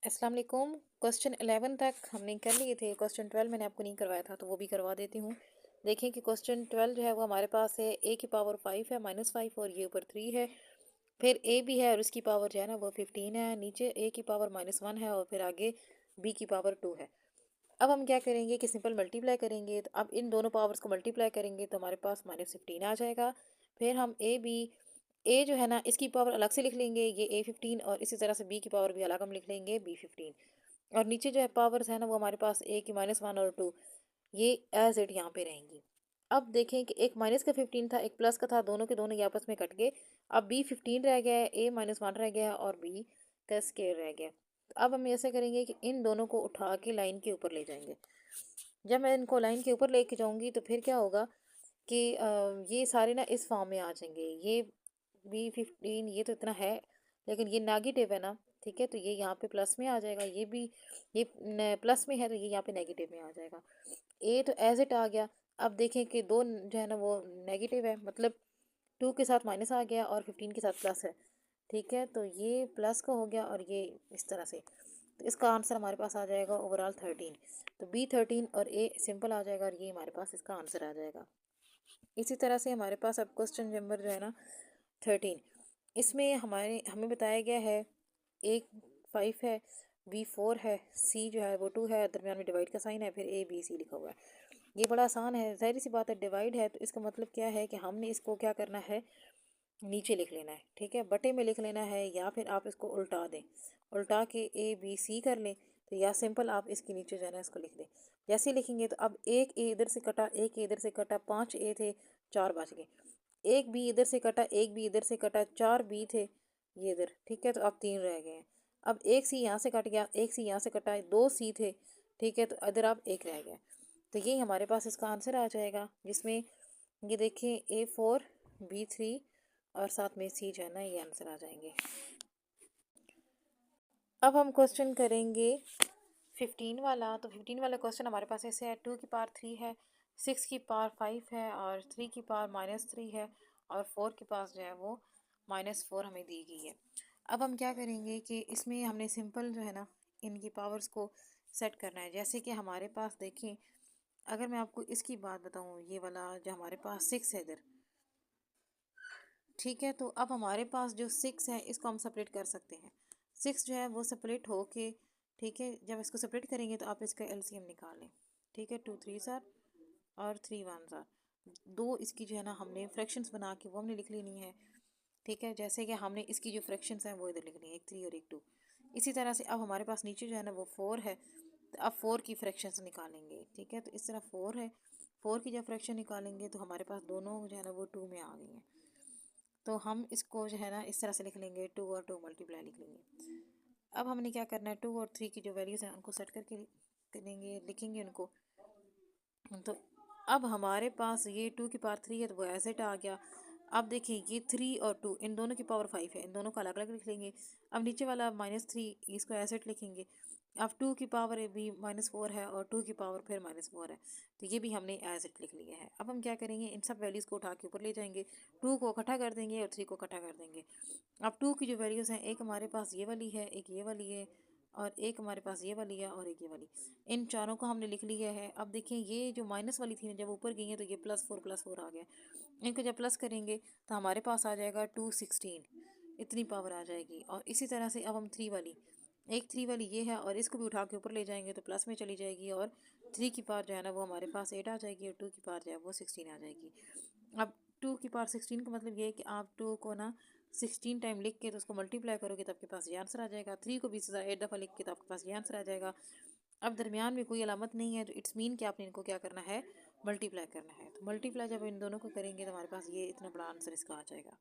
अस्सलाम वालेकुम। क्वेश्चन 11 तक हमने कर लिए थे। क्वेश्चन 12 मैंने आपको नहीं करवाया था, तो वो भी करवा देती हूँ। देखें कि क्वेश्चन 12 जो है वो हमारे पास है ए की पावर 5 है -5 और ये ऊपर 3 है। फिर ए भी है और उसकी पावर जो है ना वो 15 है। नीचे ए की पावर -1 है और फिर आगे बी की पावर 2 है। अब हम क्या करेंगे कि सिंपल मल्टीप्लाई करेंगे। तो अब इन दोनों पावर्स को मल्टीप्लाई करेंगे तो हमारे पास -15 आ जाएगा। फिर हम ए बी ए जो है ना इसकी पावर अलग से लिख लेंगे, ये A15, और इसी तरह से बी की पावर भी अलग हम लिख लेंगे B15। और नीचे जो है पावर्स है ना वो हमारे पास ए की -1 और 2 ये एज इट यहाँ पे रहेंगी। अब देखें कि एक माइनस का 15 था, एक प्लस का था, दोनों के दोनों ये आपस में कट गए। अब B15 रह गया है, A-1 रह गया है और बी का स्केयर रह गया। तो अब हम ऐसे करेंगे कि इन दोनों को उठा के लाइन के ऊपर ले जाएंगे। जब मैं इनको लाइन के ऊपर लेके जाऊंगी तो फिर क्या होगा कि ये सारे ना इस फॉर्म में आ जाएंगे। ये B15 ये तो इतना है, लेकिन ये नेगेटिव है ना। ठीक है, तो ये यहाँ पे प्लस में आ जाएगा। ये भी ये प्लस में है तो ये यहाँ पे नेगेटिव में आ जाएगा। ए तो एज इट आ गया। अब देखें कि दो जो है ना वो नेगेटिव है, मतलब 2 के साथ माइनस आ गया और 15 के साथ प्लस है। ठीक है, तो ये प्लस का हो गया और ये इस तरह से। तो इसका आंसर हमारे पास आ जाएगा ओवरऑल 13। तो B13 और ए सिंपल आ जाएगा और ये हमारे पास इसका आंसर आ जाएगा। इसी तरह से हमारे पास अब क्वेश्चन नंबर जो है ना 13, इसमें हमें बताया गया है ए 5 है, B4 है, सी जो है वो 2 है, दरमियान में डिवाइड का साइन है, फिर ABC लिखा हुआ है। ये बड़ा आसान है, ज़ाहिर सी बात है। डिवाइड है तो इसका मतलब क्या है कि हमने इसको क्या करना है, नीचे लिख लेना है। ठीक है, बटे में लिख लेना है, या फिर आप इसको उल्टा दें, उल्टा के ABC कर लें। तो या सिंपल आप इसके नीचे जो है ना इसको लिख दें। जैसे लिखेंगे तो अब एक ए इधर से कटा, एक ए इधर से कटा, 5 ए थे, 4 बच गए। एक बी इधर से कटा, एक बी इधर से कटा, 4 बी थे ये इधर। ठीक है, तो अब 3 रह गए हैं। अब एक सी यहाँ से कट गया, एक सी यहाँ से कटा, 2 सी थे। ठीक है, तो इधर अब एक रह गया। तो ये हमारे पास इसका आंसर आ जाएगा, जिसमें ये देखिए A4 B3 और साथ में सी जो है ना ये आंसर आ जाएंगे। अब हम क्वेश्चन करेंगे 15 वाला। तो 15 वाला क्वेश्चन हमारे पास ऐसे है, 2 की पावर 3 है, 6 की पावर 5 है और 3 की पावर -3 है और 4 के पास जो है वो -4 हमें दी गई है। अब हम क्या करेंगे कि इसमें हमने सिंपल जो है ना इनकी पावर्स को सेट करना है। जैसे कि हमारे पास देखें, अगर मैं आपको इसकी बात बताऊं, ये वाला जो हमारे पास 6 है इधर। ठीक है, तो अब हमारे पास जो 6 है इसको हम सेपरेट कर सकते हैं। 6 जो है वो सेपरेट होके, ठीक है, जब इसको सेपरेट करेंगे तो आप इसका एलसीएम निकाल लें। ठीक है, 2 3 ज़ार और 3 1 ज़ार। दो इसकी जो है ना हमने फ्रैक्शंस बना के वो हमने लिख लेनी है। ठीक है, जैसे कि हमने इसकी जो फ्रैक्शंस हैं वो इधर लिखनी है, एक 3 और एक 2। इसी तरह से अब हमारे पास नीचे जो है ना वो 4 है, तो अब 4 की फ्रैक्शंस निकालेंगे। ठीक है, तो इस तरह 4 है, 4 की जब फ्रैक्शन निकालेंगे तो हमारे पास दोनों जो है ना वो 2 में आ गई हैं। तो हम इसको जो है ना इस तरह से लिख लेंगे, 2 और 2 मल्टीप्लाई लिख लेंगे। अब हमने क्या करना है, 2 और 3 की जो वैल्यूज़ हैं उनको सेट करके करेंगे, लिखेंगे उनको। तो अब हमारे पास ये 2 की पावर 3 है तो वो एज इट आ गया। अब देखिए ये 3 और 2 इन दोनों की पावर 5 है, इन दोनों को अलग अलग लिख लेंगे। अब नीचे वाला -3 इसको एज इट लिखेंगे। अब 2 की पावर भी -4 है और 2 की पावर फिर -4 है, तो ये भी हमने एज इट लिख लिया है। अब हम क्या करेंगे, इन सब वैल्यूज़ को उठा के ऊपर ले जाएंगे, 2 को इकट्ठा कर देंगे और 3 को इकट्ठा कर देंगे। अब 2 की जो वैल्यूज़ हैं, एक हमारे पास ये वाली है, एक ये वाली है और एक हमारे पास ये वाली है और एक ये वाली। इन चारों को हमने लिख लिया है। अब देखें ये जो माइनस वाली थी ना, जब ऊपर गई है तो ये +4 आ गया। इनको जब प्लस करेंगे तो हमारे पास आ जाएगा 216, इतनी पावर आ जाएगी। और इसी तरह से अब हम 3 वाली, एक 3 वाली ये है और इसको भी उठा के ऊपर ले जाएंगे तो प्लस में चली जाएगी और 3 की पावर जो है ना वो हमारे पास 8 आ जाएगी और 2 की पावर जो है वो 16 आ जाएगी। अब 2 की पावर 16 का मतलब ये है कि आप 2 को ना 16 टाइम लिख के तो उसको मल्टीप्लाई करोगे तो आपके पास ये आंसर आ जाएगा। 3 को भी 8 दफ़ा लिख के तो आपके पास ये आंसर आ जाएगा। अब दरमियान में कोई अलामत नहीं है, तो इट्स मीन कि आपने इनको क्या करना है, मल्टीप्लाई करना है। तो मल्टीप्लाई जब इन दोनों को करेंगे तो हमारे पास ये इतना बड़ा आंसर इसका आ जाएगा।